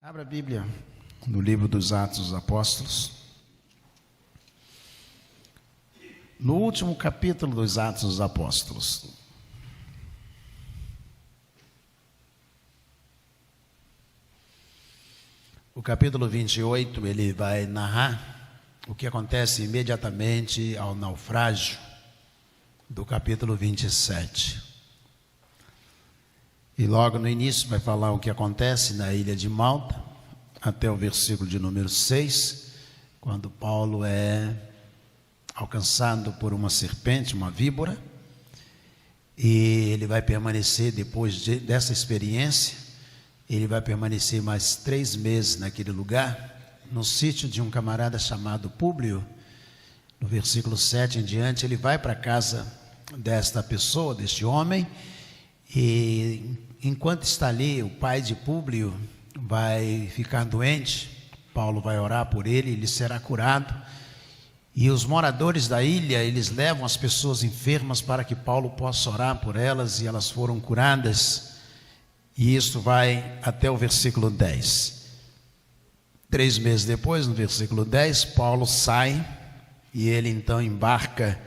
Abra a Bíblia no livro dos Atos dos Apóstolos. No último capítulo dos Atos dos Apóstolos. O capítulo 28, ele vai narrar o que acontece imediatamente ao naufrágio do capítulo 27. E logo no início vai falar o que acontece na ilha de Malta, até o versículo de número 6, quando Paulo é alcançado por uma serpente, uma víbora, e ele vai permanecer, depois dessa experiência, ele vai permanecer mais 3 meses naquele lugar, no sítio de um camarada chamado Públio. No versículo 7 em diante, ele vai para a casa desta pessoa, deste homem, e enquanto está ali, o pai de Públio vai ficar doente. Paulo vai orar por ele, ele será curado. E os moradores da ilha, eles levam as pessoas enfermas para que Paulo possa orar por elas, e elas foram curadas. E isso vai até o versículo 10. 3 meses depois, no versículo 10, Paulo sai e ele então embarca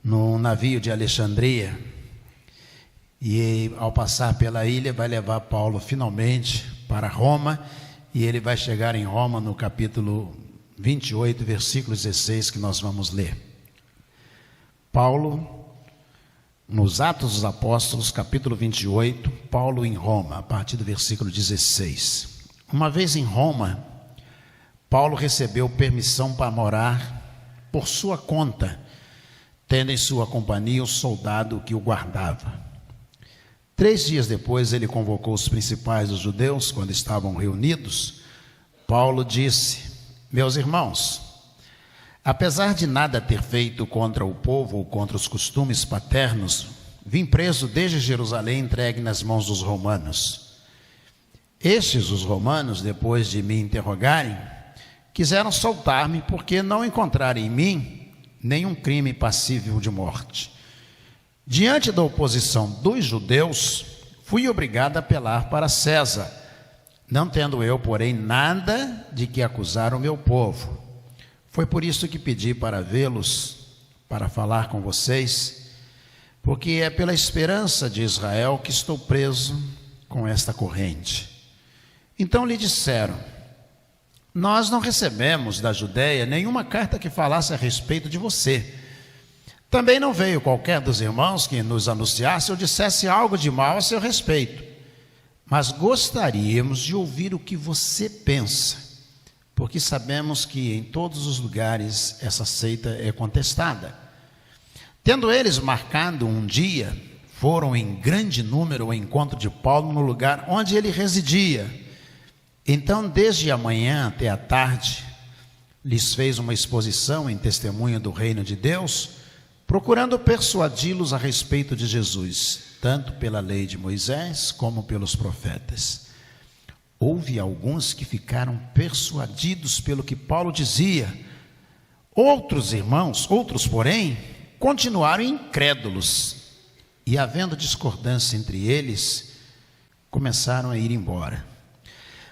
no navio de Alexandria. E ao passar pela ilha, vai levar Paulo finalmente para Roma, e ele vai chegar em Roma no capítulo 28, versículo 16, que nós vamos ler. Paulo, nos Atos dos Apóstolos, capítulo 28, Paulo em Roma, a partir do versículo 16. Uma vez em Roma, Paulo recebeu permissão para morar por sua conta, tendo em sua companhia o soldado que o guardava. 3 dias depois, ele convocou os principais dos judeus. Quando estavam reunidos, Paulo disse: meus irmãos, apesar de nada ter feito contra o povo ou contra os costumes paternos, vim preso desde Jerusalém, entregue nas mãos dos romanos. Estes, os romanos, depois de me interrogarem, quiseram soltar-me, porque não encontraram em mim nenhum crime passível de morte. Diante da oposição dos judeus, fui obrigado a apelar para César, não tendo eu, porém, nada de que acusar o meu povo. Foi por isso que pedi para vê-los, para falar com vocês, porque é pela esperança de Israel que estou preso com esta corrente. Então lhe disseram: nós não recebemos da Judeia nenhuma carta que falasse a respeito de você. Também não veio qualquer dos irmãos que nos anunciasse ou dissesse algo de mal a seu respeito. Mas gostaríamos de ouvir o que você pensa, porque sabemos que em todos os lugares essa seita é contestada. Tendo eles marcado um dia, foram em grande número ao encontro de Paulo no lugar onde ele residia. Então, desde a manhã até a tarde, lhes fez uma exposição em testemunho do reino de Deus, procurando persuadi-los a respeito de Jesus, tanto pela lei de Moisés como pelos profetas. Houve alguns que ficaram persuadidos pelo que Paulo dizia. Outros irmãos, porém, continuaram incrédulos, e havendo discordância entre eles, começaram a ir embora.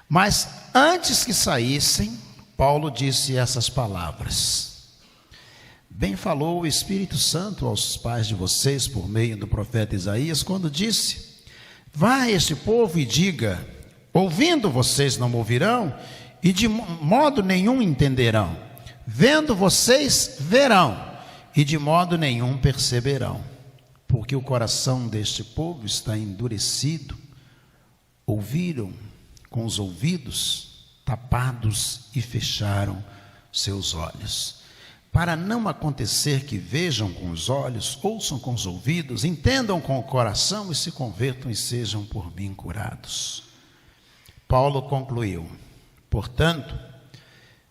Mas antes que saíssem, Paulo disse essas palavras: bem falou o Espírito Santo aos pais de vocês por meio do profeta Isaías, quando disse: vá a este povo e diga, ouvindo vocês não ouvirão, e de modo nenhum entenderão, vendo vocês verão, e de modo nenhum perceberão, porque o coração deste povo está endurecido. Ouviram com os ouvidos tapados e fecharam seus olhos, para não acontecer que vejam com os olhos, ouçam com os ouvidos, entendam com o coração e se convertam e sejam por mim curados. Paulo concluiu: portanto,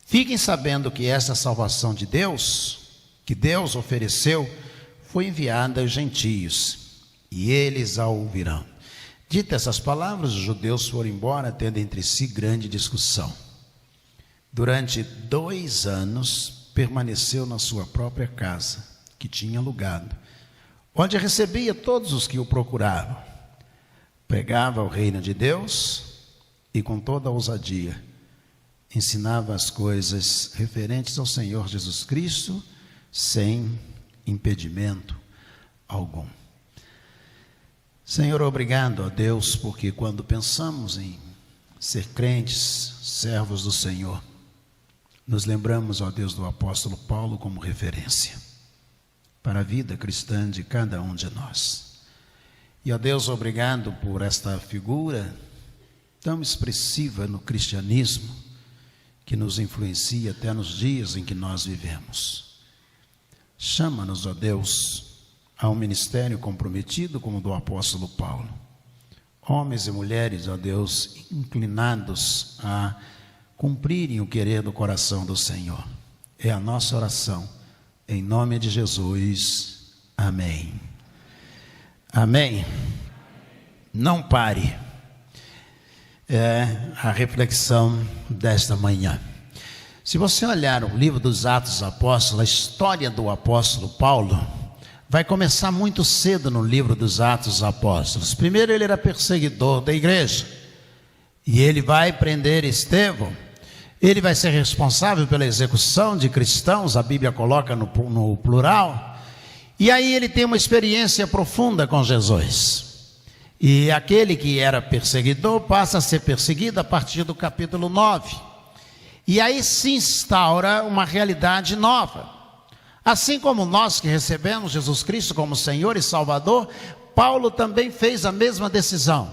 fiquem sabendo que essa salvação de Deus, que Deus ofereceu, foi enviada aos gentios, e eles a ouvirão. Ditas essas palavras, os judeus foram embora, tendo entre si grande discussão. Durante 2 anos, permaneceu na sua própria casa, que tinha alugado, onde recebia todos os que o procuravam. Pregava o reino de Deus e com toda a ousadia ensinava as coisas referentes ao Senhor Jesus Cristo sem impedimento algum. Senhor, obrigado a Deus, porque quando pensamos em ser crentes, servos do Senhor, nos lembramos, ó Deus, do apóstolo Paulo como referência para a vida cristã de cada um de nós. E, ó Deus, obrigado por esta figura tão expressiva no cristianismo, que nos influencia até nos dias em que nós vivemos. Chama-nos, ó Deus, a um ministério comprometido como o do apóstolo Paulo. Homens e mulheres, ó Deus, inclinados a cumprirem o querer do coração do Senhor. É a nossa oração, em nome de Jesus. Amém. Amém. Não pare. É a reflexão desta manhã. Se você olhar o livro dos Atos dos Apóstolos, a história do apóstolo Paulo vai começar muito cedo no livro dos Atos dos Apóstolos. Primeiro, ele era perseguidor da igreja, e ele vai prender Estevão. Ele vai ser responsável pela execução de cristãos, a Bíblia coloca no plural, e aí ele tem uma experiência profunda com Jesus. E aquele que era perseguidor passa a ser perseguido a partir do capítulo 9. E aí se instaura uma realidade nova. Assim como nós que recebemos Jesus Cristo como Senhor e Salvador, Paulo também fez a mesma decisão.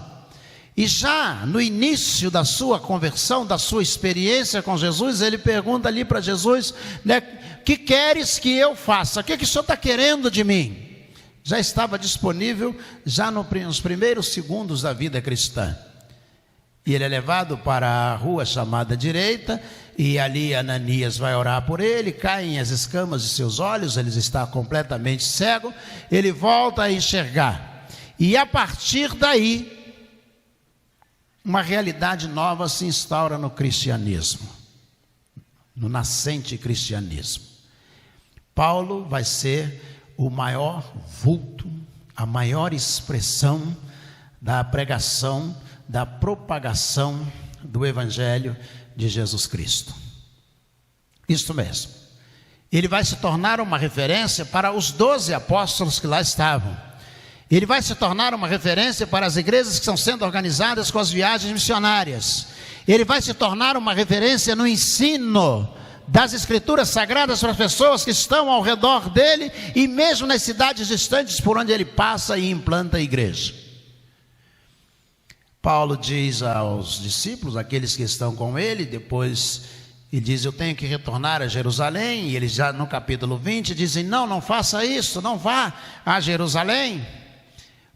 E já no início da sua conversão, da sua experiência com Jesus, ele pergunta ali para Jesus, né, que queres que eu faça? O que o Senhor está querendo de mim? Já estava disponível já nos primeiros segundos da vida cristã. E ele é levado para a rua chamada direita, e ali Ananias vai orar por ele, caem as escamas de seus olhos, ele está completamente cego, ele volta a enxergar. E a partir daí, uma realidade nova se instaura no cristianismo, no nascente cristianismo. Paulo vai ser o maior vulto, a maior expressão da pregação, da propagação do Evangelho de Jesus Cristo. Isso mesmo. Ele vai se tornar uma referência para os 12 apóstolos que lá estavam. Ele vai se tornar uma referência para as igrejas que estão sendo organizadas com as viagens missionárias. Ele vai se tornar uma referência no ensino das escrituras sagradas para as pessoas que estão ao redor dele e mesmo nas cidades distantes por onde ele passa e implanta a igreja. Paulo diz aos discípulos, aqueles que estão com ele, depois ele diz, eu tenho que retornar a Jerusalém, e eles já no capítulo 20 dizem, não faça isso, não vá a Jerusalém,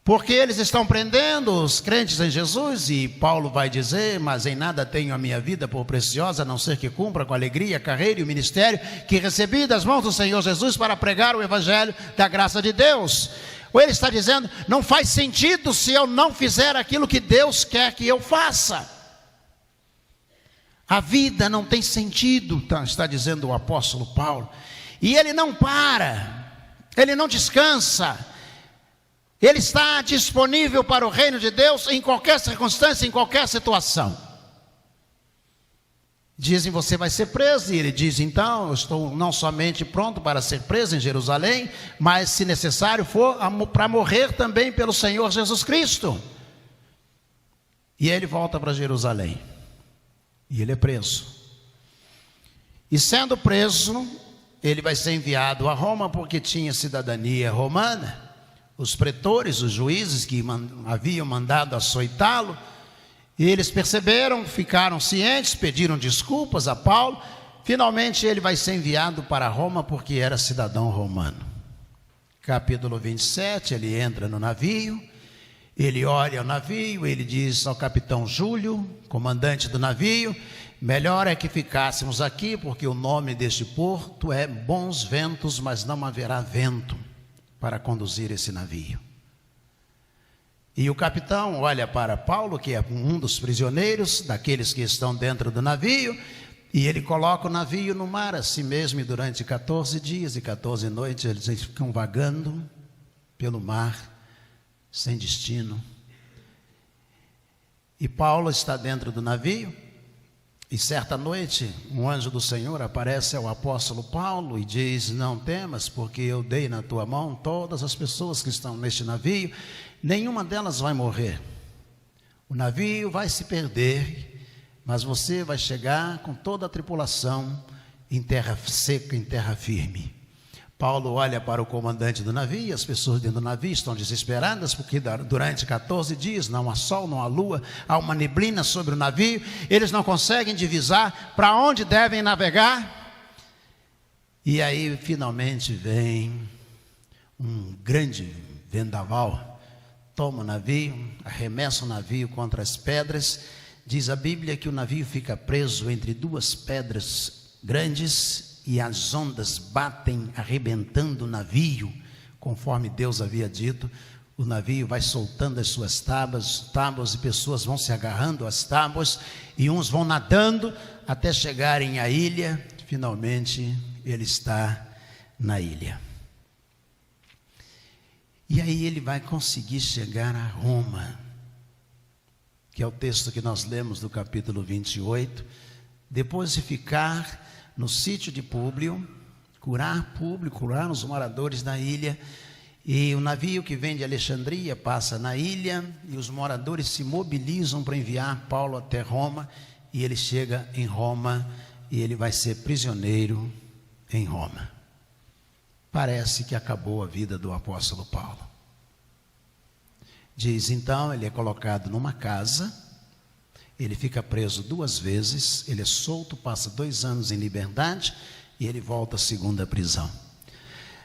porque eles estão prendendo os crentes em Jesus, e Paulo vai dizer, mas em nada tenho a minha vida por preciosa, a não ser que cumpra com alegria a carreira e o ministério que recebi das mãos do Senhor Jesus para pregar o Evangelho da graça de Deus. Ou ele está dizendo, não faz sentido se eu não fizer aquilo que Deus quer que eu faça. A vida não tem sentido, está dizendo o apóstolo Paulo. E ele não para, ele não descansa. Ele está disponível para o reino de Deus em qualquer circunstância, em qualquer situação. Dizem, você vai ser preso, e ele diz, então, eu estou não somente pronto para ser preso em Jerusalém, mas se necessário for, para morrer também pelo Senhor Jesus Cristo. E ele volta para Jerusalém, e ele é preso. E sendo preso, ele vai ser enviado a Roma, porque tinha cidadania romana. Os pretores, os juízes que haviam mandado açoitá-lo, e eles perceberam, ficaram cientes, pediram desculpas a Paulo. Finalmente ele vai ser enviado para Roma porque era cidadão romano. Capítulo 27, ele entra no navio, ele olha o navio, ele diz ao capitão Júlio, comandante do navio, melhor é que ficássemos aqui, porque o nome deste porto é Bons Ventos, mas não haverá vento para conduzir esse navio. E o capitão olha para Paulo, que é um dos prisioneiros, daqueles que estão dentro do navio, e ele coloca o navio no mar assim mesmo, e durante 14 dias e 14 noites eles ficam vagando pelo mar, sem destino. E Paulo está dentro do navio, e certa noite um anjo do Senhor aparece ao apóstolo Paulo e diz: não temas, porque eu dei na tua mão todas as pessoas que estão neste navio, nenhuma delas vai morrer. O navio vai se perder, mas você vai chegar com toda a tripulação em terra seca, em terra firme. Paulo olha para o comandante do navio, e as pessoas dentro do navio estão desesperadas, porque durante 14 dias não há sol, não há lua, há uma neblina sobre o navio, eles não conseguem divisar para onde devem navegar. E aí finalmente vem um grande vendaval, toma o navio, arremessa o navio contra as pedras. Diz a Bíblia que o navio fica preso entre duas pedras grandes, e as ondas batem, arrebentando o navio, conforme Deus havia dito. O navio vai soltando as suas tábuas, e pessoas vão se agarrando às tábuas, e uns vão nadando até chegarem à ilha. Finalmente ele está na ilha. E aí ele vai conseguir chegar a Roma, que é o texto que nós lemos do capítulo 28, depois de ficar no sítio de Públio, curar os moradores da ilha. E o navio que vem de Alexandria passa na ilha, e os moradores se mobilizam para enviar Paulo até Roma, e ele chega em Roma, e ele vai ser prisioneiro em Roma. Parece que acabou a vida do apóstolo Paulo. Diz então, ele é colocado numa casa. Ele fica preso 2 vezes, ele é solto, passa 2 anos em liberdade, e ele volta à segunda prisão.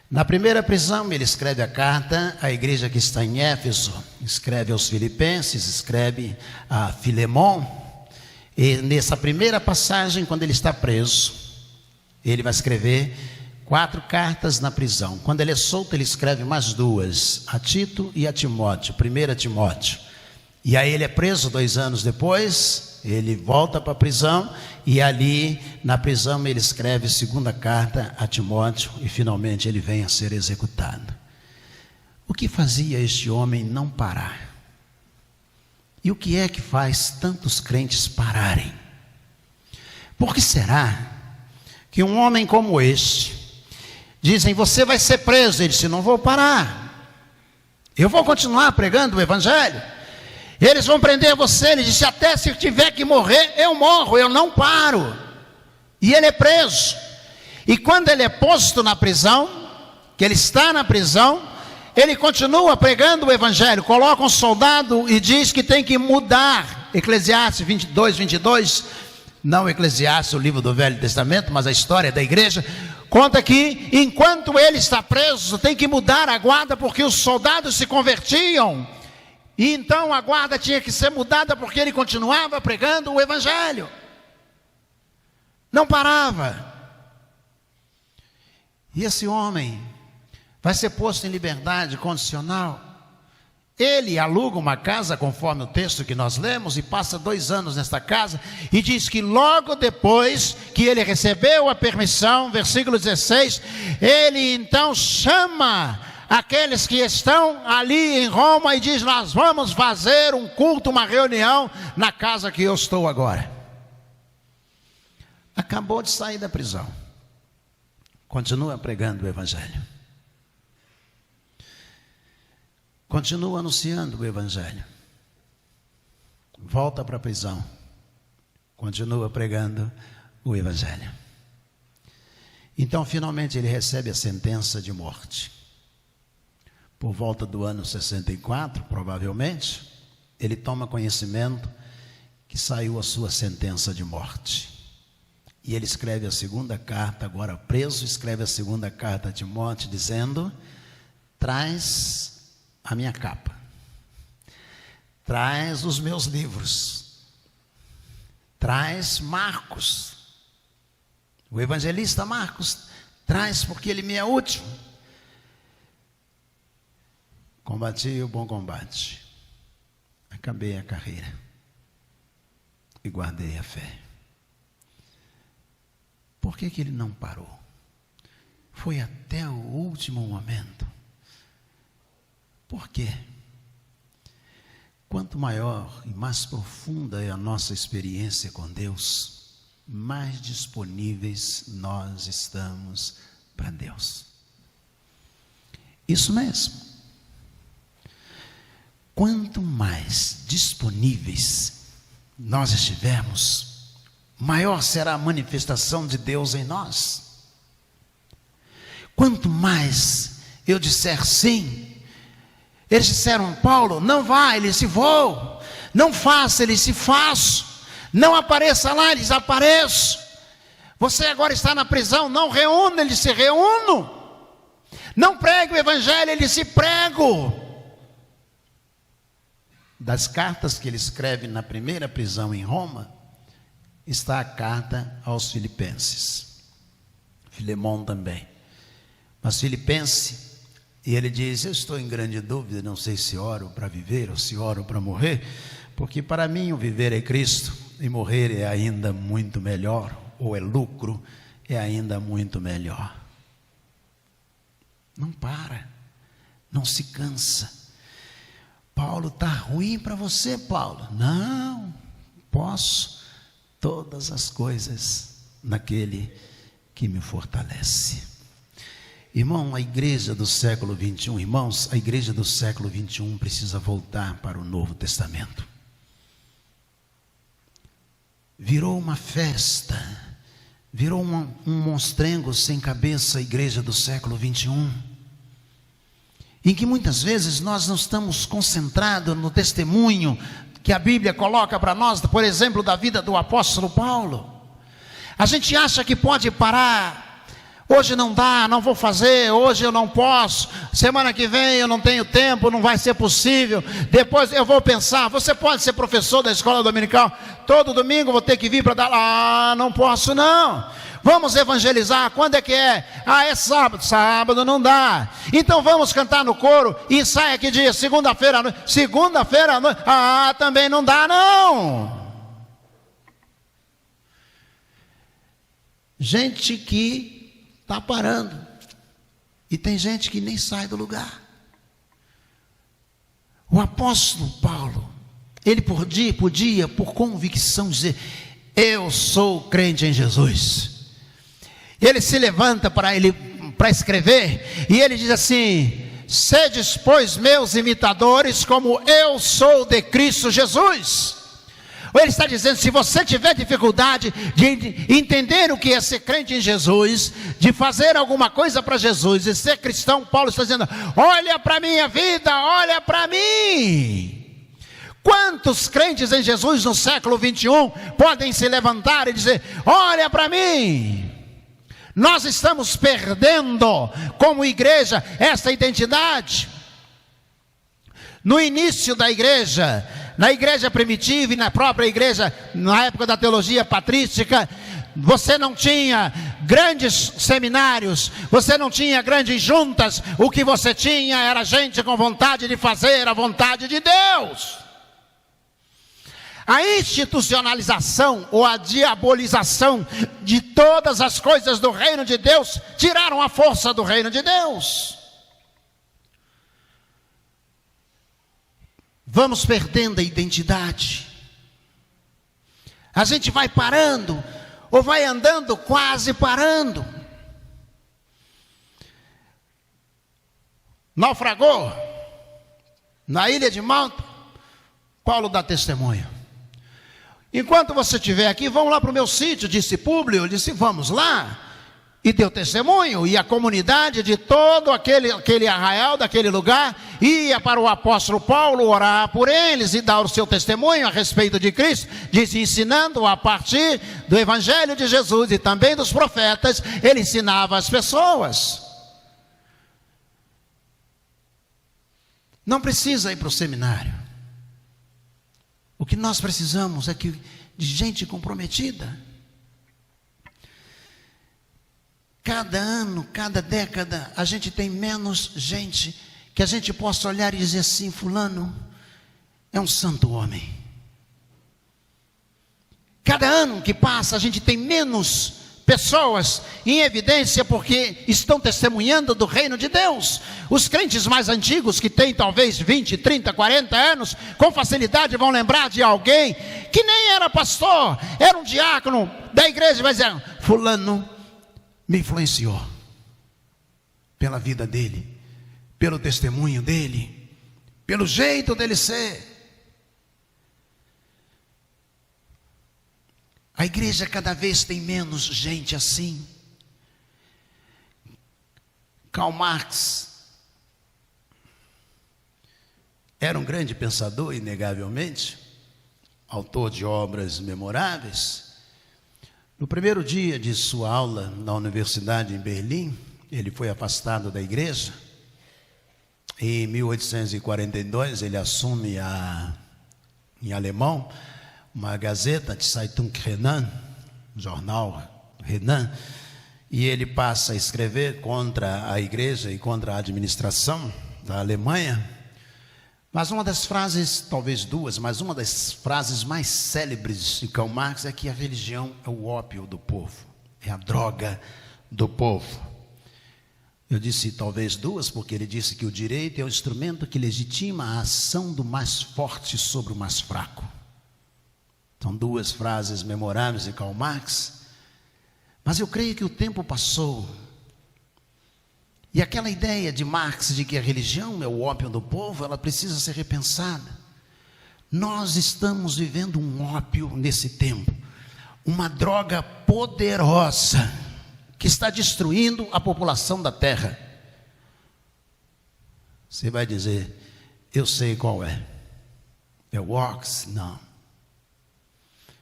Na primeira prisão ele escreve a carta à igreja que está em Éfeso, escreve aos Filipenses, escreve a Filemon. E nessa primeira passagem, quando ele está preso, ele vai escrever 4 cartas na prisão. Quando ele é solto, ele escreve mais 2, a Tito e a Timóteo, 1 Timóteo. E aí ele é preso 2 anos depois, ele volta para a prisão, e ali na prisão ele escreve a 2ª carta a Timóteo, e finalmente ele vem a ser executado. O que fazia este homem não parar? E o que é que faz tantos crentes pararem? Por que será que um homem como este, dizem: você vai ser preso? Ele disse: não vou parar, eu vou continuar pregando o evangelho. Eles vão prender você. Ele disse: até se eu tiver que morrer, eu morro, eu não paro. E ele é preso. E quando ele é posto na prisão, que ele está na prisão, ele continua pregando o evangelho. Coloca um soldado e diz que tem que mudar. Eclesiastes 22, não Eclesiastes, o livro do Velho Testamento, mas a história da igreja, conta que enquanto ele está preso, tem que mudar a guarda, porque os soldados se convertiam. E então a guarda tinha que ser mudada, porque ele continuava pregando o evangelho. Não parava. E esse homem vai ser posto em liberdade condicional. Ele aluga uma casa, conforme o texto que nós lemos, e passa 2 anos nesta casa, e diz que logo depois que ele recebeu a permissão, versículo 16, ele então chama aqueles que estão ali em Roma e diz: nós vamos fazer um culto, uma reunião na casa que eu estou agora. Acabou de sair da prisão, continua pregando o evangelho, continua anunciando o evangelho, volta para a prisão, continua pregando o evangelho. Então finalmente ele recebe a sentença de morte. Por volta do ano 64, provavelmente, ele toma conhecimento que saiu a sua sentença de morte. E ele escreve a 2ª carta, agora preso, escreve a 2ª carta a Timóteo, dizendo: traz a minha capa, traz os meus livros, traz Marcos, o evangelista Marcos, traz, porque ele me é útil. Combati o bom combate, acabei a carreira e guardei a fé. Por que ele não parou? Foi até o último momento. Por quê? quanto maior e mais profunda é a nossa experiência com Deus, mais disponíveis nós estamos para Deus. Isso mesmo. Quanto mais disponíveis nós estivermos, maior será a manifestação de Deus em nós. Quanto mais eu disser sim, eles disseram: Paulo, não vá, ele disse: vou. Não faça, ele disse: faço. Não apareça lá, ele disse: apareço. Você agora está na prisão, não reúna, ele disse: reúno. Não pregue o evangelho, ele disse: prego. Das cartas que ele escreve na primeira prisão em Roma, está a carta aos Filipenses. Filemão também. Mas Filipenses, e ele diz: eu estou em grande dúvida, não sei se oro para viver ou se oro para morrer, porque para mim o viver é Cristo e morrer é ainda muito melhor, ou é lucro, é ainda muito melhor. Não para, não se cansa. Paulo, está ruim para você, Paulo? Não, posso todas as coisas naquele que me fortalece. Irmão, a igreja do século 21, irmãos, a igreja do século 21 precisa voltar para o Novo Testamento. Virou uma festa, virou um monstrengo sem cabeça a igreja do século 21. Em que muitas vezes nós não estamos concentrados no testemunho que a Bíblia coloca para nós, por exemplo, da vida do apóstolo Paulo. A gente acha que pode parar: hoje não dá, não vou fazer, hoje eu não posso, semana que vem eu não tenho tempo, não vai ser possível, depois eu vou pensar. Você pode ser professor da escola dominical, todo domingo vou ter que vir para dar, não posso não. Vamos evangelizar, quando é que é? É sábado. Sábado não dá. Então vamos cantar no coro, ensaia que dia? Segunda-feira à noite. Segunda-feira à noite, também não dá não. Gente que está parando, e tem gente que nem sai do lugar. O apóstolo Paulo, ele podia por convicção dizer: eu sou crente em Jesus. Ele se levanta para escrever, e ele diz assim: sedes, pois, meus imitadores, como eu sou de Cristo Jesus. Ou ele está dizendo: se você tiver dificuldade de entender o que é ser crente em Jesus, de fazer alguma coisa para Jesus e ser cristão, Paulo está dizendo: olha para a minha vida, olha para mim. Quantos crentes em Jesus no século 21 podem se levantar e dizer: olha para mim? Nós estamos perdendo como igreja essa identidade. No início da igreja, na igreja primitiva e na própria igreja, na época da teologia patrística, você não tinha grandes seminários, você não tinha grandes juntas. O que você tinha era gente com vontade de fazer a vontade de Deus. A institucionalização ou a diabolização de todas as coisas do reino de Deus tiraram a força do reino de Deus. Vamos perdendo a identidade. A gente vai parando, ou vai andando quase parando. Naufragou na ilha de Malta, Paulo dá testemunho. Enquanto você estiver aqui, vão lá para o meu sítio, disse Públio. Ele disse: vamos lá. E deu testemunho, e a comunidade de todo aquele arraial, daquele lugar, ia para o apóstolo Paulo orar por eles e dar o seu testemunho a respeito de Cristo, diz, ensinando a partir do evangelho de Jesus e também dos profetas. Ele ensinava as pessoas. Não precisa ir para o seminário. O que nós precisamos é de gente comprometida. Cada ano, cada década, a gente tem menos gente que a gente possa olhar e dizer assim: fulano é um santo homem. Cada ano que passa, a gente tem menos pessoas em evidência porque estão testemunhando do reino de Deus. Os crentes mais antigos, que têm talvez 20, 30, 40 anos, com facilidade vão lembrar de alguém que nem era pastor, era um diácono da igreja, mas fulano me influenciou pela vida dele, pelo testemunho dele, pelo jeito dele ser. A igreja cada vez tem menos gente assim. Karl Marx era um grande pensador, inegavelmente, autor de obras memoráveis. No primeiro dia de sua aula na universidade em Berlim, ele foi afastado da igreja. Em 1842, ele assume em alemão, uma gazeta, de Zeitung Renan, jornal Renan, e ele passa a escrever contra a igreja e contra a administração da Alemanha. Mas uma das frases, talvez duas, mas uma das frases mais célebres de Karl Marx é que a religião é o ópio do povo, é a droga do povo. Eu disse talvez duas, porque ele disse que o direito é o instrumento que legitima a ação do mais forte sobre o mais fraco. São duas frases memoráveis de Karl Marx. Mas eu creio que o tempo passou. E aquela ideia de Marx de que a religião é o ópio do povo, ela precisa ser repensada. Nós estamos vivendo um ópio nesse tempo. Uma droga poderosa que está destruindo a população da terra. Você vai dizer, eu sei qual é. É o Ox? Não.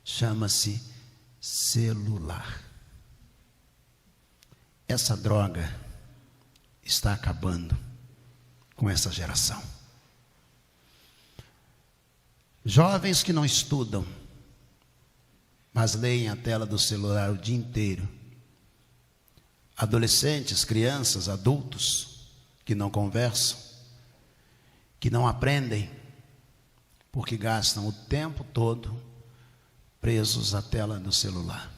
Chama-se celular. Essa droga está acabando com essa geração. Jovens que não estudam, mas leem a tela do celular o dia inteiro. Adolescentes, crianças, adultos que não conversam, que não aprendem, porque gastam o tempo todo presos à tela do celular.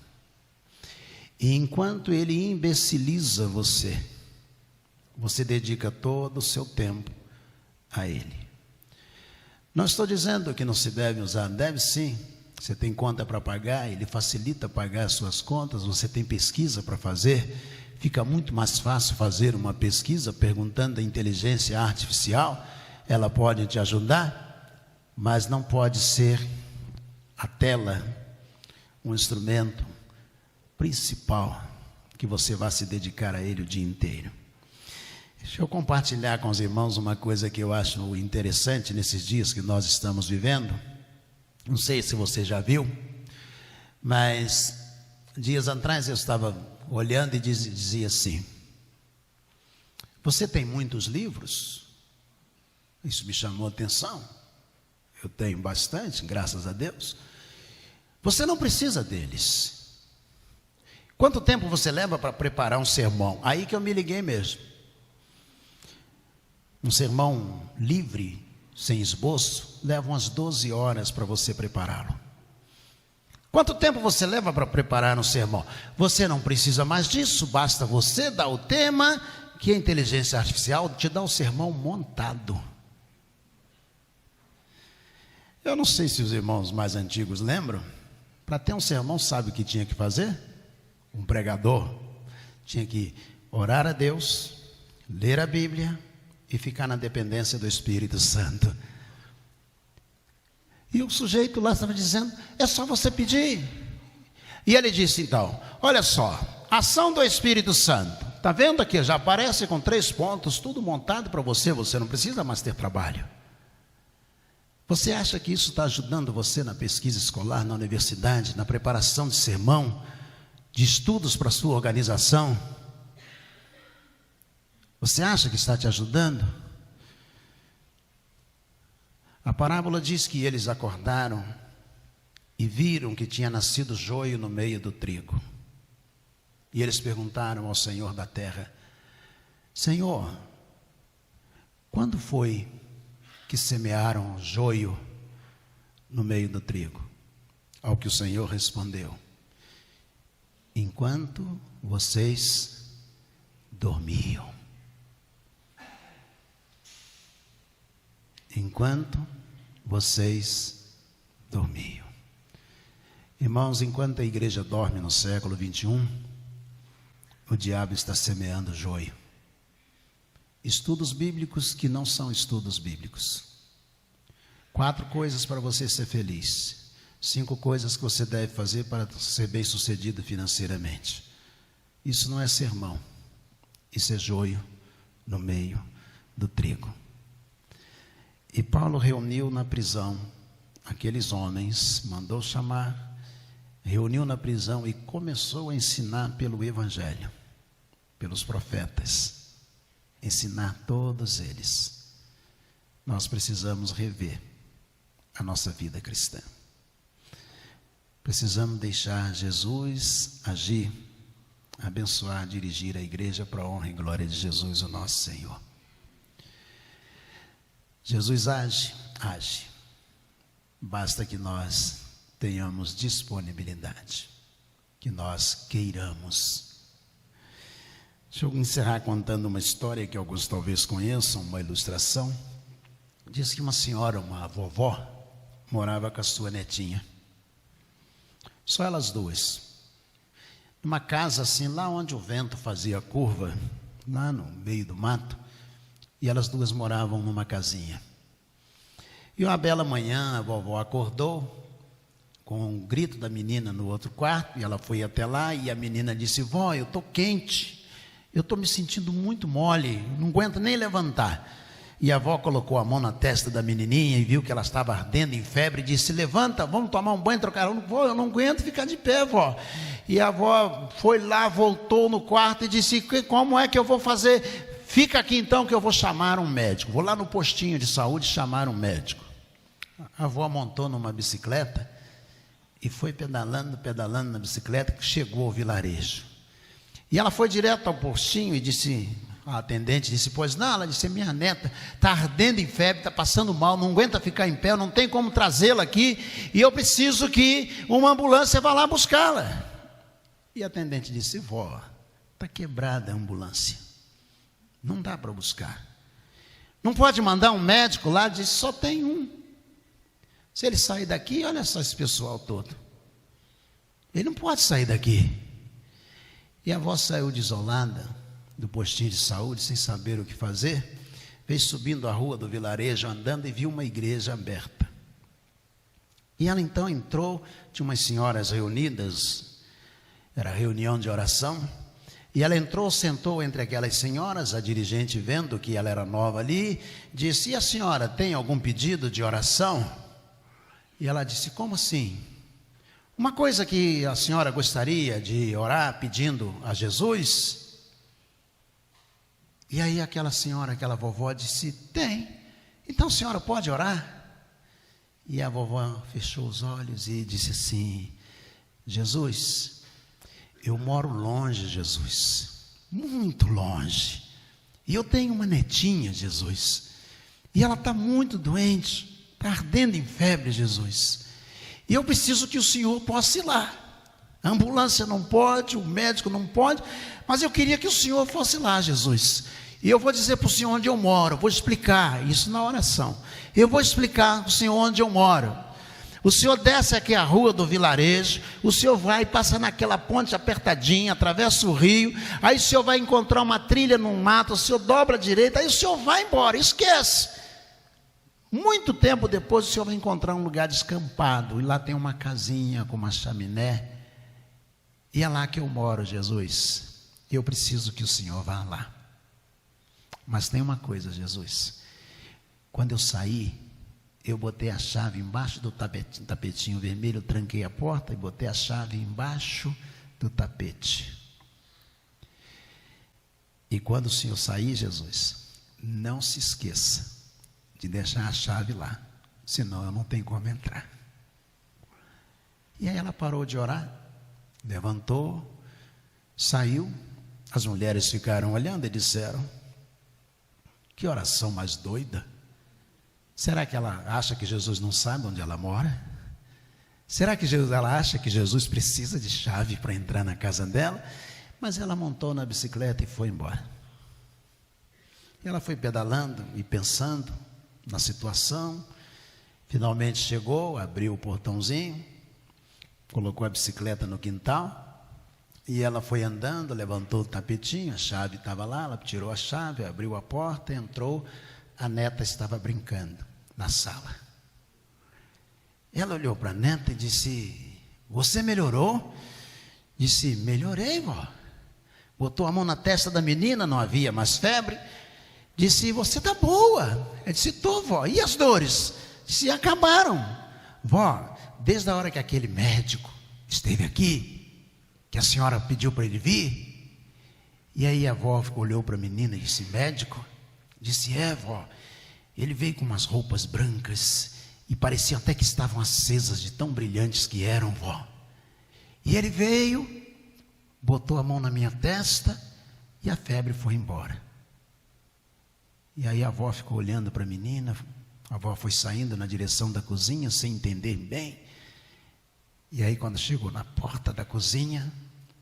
E enquanto ele imbeciliza você, você dedica todo o seu tempo a ele. Não estou dizendo que não se deve usar, deve sim. Você tem conta para pagar, ele facilita pagar as suas contas, você tem pesquisa para fazer. Fica muito mais fácil fazer uma pesquisa perguntando à inteligência artificial, ela pode te ajudar, mas não pode ser a tela um instrumento principal que você vai se dedicar a ele o dia inteiro. Deixa eu compartilhar com os irmãos uma coisa que eu acho interessante nesses dias que nós estamos vivendo. Não sei se você já viu, mas dias atrás eu estava olhando e dizia assim: você tem muitos livros? Isso me chamou a atenção. Eu tenho bastante, graças a Deus. Você não precisa deles. Quanto tempo você leva para preparar um sermão? Aí que eu me liguei mesmo. Um sermão livre, sem esboço, leva umas 12 horas para você prepará-lo. Quanto tempo você leva para preparar um sermão? Você não precisa mais disso, basta você dar o tema, que a inteligência artificial te dá o sermão montado. Eu não sei se os irmãos mais antigos lembram. Para ter um sermão, sabe o que tinha que fazer? Um pregador tinha que orar a Deus, ler a Bíblia e ficar na dependência do Espírito Santo. E o sujeito lá estava dizendo, é só você pedir. E ele disse então, olha só, ação do Espírito Santo. Está vendo aqui? Já aparece com 3 pontos, tudo montado para você, você não precisa mais ter trabalho. Você acha que isso está ajudando você na pesquisa escolar, na universidade, na preparação de sermão, de estudos para a sua organização? Você acha que está te ajudando? A parábola diz que eles acordaram e viram que tinha nascido joio no meio do trigo. E eles perguntaram ao Senhor da terra: Senhor, quando foi que semearam joio no meio do trigo? Ao que o Senhor respondeu: enquanto vocês dormiam. Enquanto vocês dormiam. Irmãos, enquanto a igreja dorme no século 21, o diabo está semeando joio. Estudos bíblicos que não são estudos bíblicos. 4 coisas para você ser feliz. 5 coisas que você deve fazer para ser bem-sucedido financeiramente. Isso não é sermão. Isso é joio no meio do trigo. E Paulo reuniu na prisão aqueles homens, mandou chamar, reuniu na prisão e começou a ensinar pelo Evangelho, pelos profetas, ensinar todos eles. Nós precisamos rever a nossa vida cristã. Precisamos deixar Jesus agir, abençoar, dirigir a igreja para a honra e glória de Jesus, o nosso Senhor. Jesus age. Basta que nós tenhamos disponibilidade, que nós queiramos. Deixa eu encerrar contando uma história que alguns talvez conheçam, uma ilustração. Diz que uma senhora, uma vovó, morava com a sua netinha. Só elas duas. Numa casa assim, lá onde o vento fazia curva, lá no meio do mato. E elas duas moravam numa casinha. E uma bela manhã a vovó acordou com um grito da menina no outro quarto. E ela foi até lá e a menina disse: vó, eu estou quente. Eu estou me sentindo muito mole, não aguento nem levantar. E a avó colocou a mão na testa da menininha e viu que ela estava ardendo em febre. E disse: levanta, vamos tomar um banho, trocar. Eu não aguento ficar de pé, vó. E a avó foi lá, voltou no quarto e disse: como é que eu vou fazer? Fica aqui então que eu vou chamar um médico. Vou lá no postinho de saúde chamar um médico. A avó montou numa bicicleta e foi pedalando na bicicleta, que chegou ao vilarejo. E ela foi direto ao postinho e disse, a atendente disse: pois não? Ela disse: minha neta está ardendo em febre, está passando mal, não aguenta ficar em pé, não tem como trazê-la aqui, e eu preciso que uma ambulância vá lá buscá-la. E a atendente disse: vó, está quebrada a ambulância. Não dá para buscar. Não pode mandar um médico lá? Diz: só tem um. Se ele sair daqui, olha só esse pessoal todo. Ele não pode sair daqui. E a avó saiu desolada do postinho de saúde, sem saber o que fazer. Veio subindo a rua do vilarejo, andando, e viu uma igreja aberta. E ela então entrou, tinha umas senhoras reunidas, era reunião de oração. E ela entrou, sentou entre aquelas senhoras. A dirigente, vendo que ela era nova ali, disse: e a senhora tem algum pedido de oração? E ela disse: como assim? Uma coisa que a senhora gostaria de orar pedindo a Jesus? E aí aquela senhora, aquela vovó disse: tem. Então a senhora pode orar? E a vovó fechou os olhos e disse assim: Jesus, eu moro longe, Jesus, muito longe, e eu tenho uma netinha, Jesus, e ela está muito doente, está ardendo em febre, Jesus, e eu preciso que o Senhor possa ir lá. A ambulância não pode, o médico não pode, mas eu queria que o Senhor fosse lá, Jesus. E eu vou dizer para o Senhor onde eu moro, vou explicar isso na oração. Eu vou explicar para o Senhor onde eu moro. O senhor desce aqui a rua do vilarejo, o senhor vai, passa naquela ponte apertadinha, atravessa o rio, aí o senhor vai encontrar uma trilha no mato, o senhor dobra à direita, aí o senhor vai embora, esquece. Muito tempo depois o senhor vai encontrar um lugar descampado, e lá tem uma casinha com uma chaminé, e é lá que eu moro, Jesus. Eu preciso que o senhor vá lá. Mas tem uma coisa, Jesus, quando eu sair, eu botei a chave embaixo do tapetinho vermelho, eu tranquei a porta e botei a chave embaixo do tapete. E quando o senhor sair, Jesus, não se esqueça de deixar a chave lá, senão eu não tenho como entrar. E aí ela parou de orar, levantou, saiu. As mulheres ficaram olhando e disseram: que oração mais doida. Será que ela acha que Jesus não sabe onde ela mora? Será que ela acha que Jesus precisa de chave para entrar na casa dela? Mas ela montou na bicicleta e foi embora. Ela foi pedalando e pensando na situação. Finalmente chegou, abriu o portãozinho, colocou a bicicleta no quintal. E ela foi andando, levantou o tapetinho, a chave estava lá, ela tirou a chave, abriu a porta, entrou. A neta estava brincando na sala. Ela olhou para a neta e disse: você melhorou? Disse: melhorei, vó. Botou a mão na testa da menina, não havia mais febre. Disse: você está boa. Ela disse: estou, vó. E as dores? Disse: acabaram. Vó, desde a hora que aquele médico esteve aqui, que a senhora pediu para ele vir, e aí a avó olhou para a menina e disse: médico? Disse: é, vó. Ele veio com umas roupas brancas e parecia até que estavam acesas de tão brilhantes que eram, vó. E ele veio, botou a mão na minha testa e a febre foi embora. E aí a avó ficou olhando para a menina, a avó foi saindo na direção da cozinha sem entender bem. E aí quando chegou na porta da cozinha,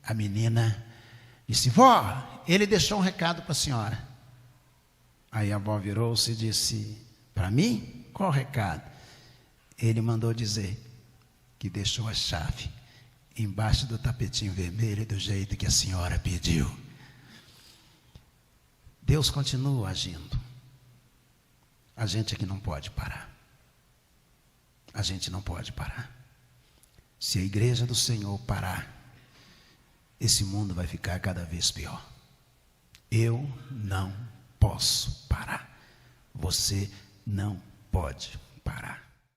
a menina disse: vó, ele deixou um recado para a senhora. Aí a avó virou-se e disse: para mim? Qual o recado? Ele mandou dizer que deixou a chave embaixo do tapetinho vermelho do jeito que a senhora pediu. Deus continua agindo. A gente aqui não pode parar. A gente não pode parar. Se a igreja do Senhor parar, esse mundo vai ficar cada vez pior. Eu não posso parar. Você não pode parar.